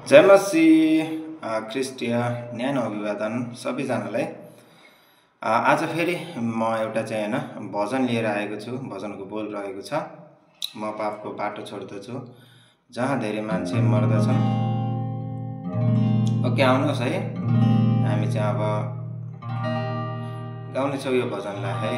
जय मसीह ख्रिस्टीय न्यानो अभिवादन सबैजनालाई। आज फेरि म एउटा चाहिँ हैन भजन लिएर आएको छु। भजनको बोल रहेको छ, म पापको बाटो छोड्दछु जहाँ धेरै मान्छे मर्दछन्। ओके, आउनुहोस् है, हामी चाहिँ अब गाउनेछौँ यो भजनलाई है।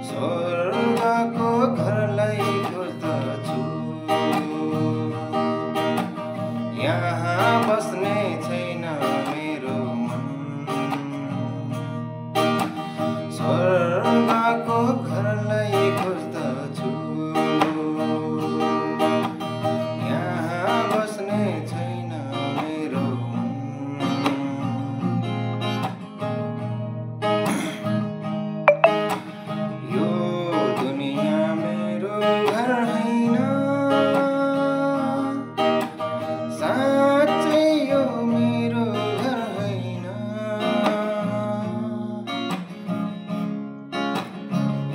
स्वर्गको घरलाई खोज्दछु, यहाँ बस्ने छैन मेरो मन। स्वर्गको घरलाई खोज्दछु, यहाँ बस्ने छैन मेरो मन। यो दुनिया मेरो घर हैन, साँच्चै यो मेरो घर हैन।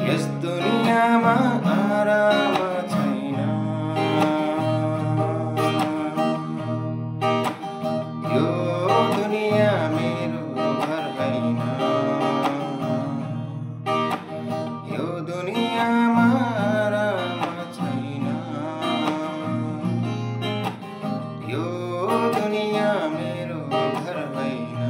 यस दुनियामा आराम छैन, यो दुनिया मेरो घर हैन। यो दुनियामा आराम छैन, यो दुनिया मेरो घर हैन।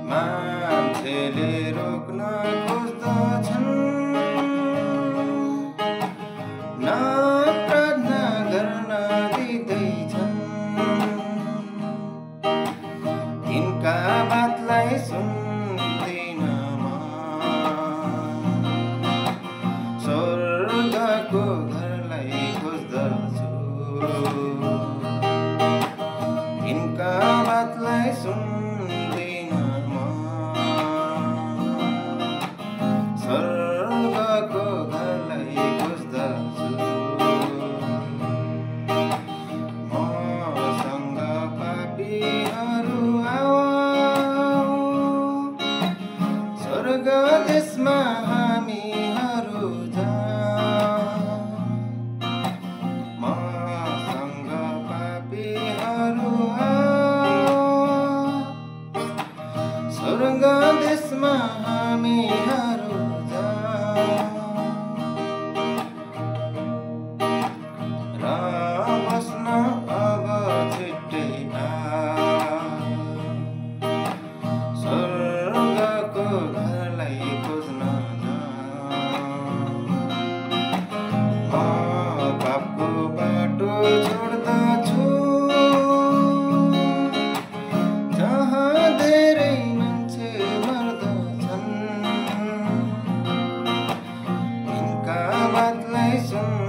मान्छेले रोक्न खोज्दछन्, न प्रार्थना गर्न दिँदैछन्। तिनका बातलाई सुन्दिन म, स्वर्गको घरलाई खोज्दछु। तिनका बातलाई सुन्दिन म, स्वर्गको घरलाई खोज्दछु। मसँग पापीहरू आऊ, स्वर्ग देशमा हामीहरू जाऊ। मसँग पापीहरू आऊ, स्वर्ग देशमा हामीहरू जाऊ। र बस्न अब छिट्टै आऊ, स्वर्गको घरलाई खोज्न जाऊ। म पापको बाटो छोड्दछु, जहाँ धेरै मान्छे मर्दछन्। तिनका बातलाई सुन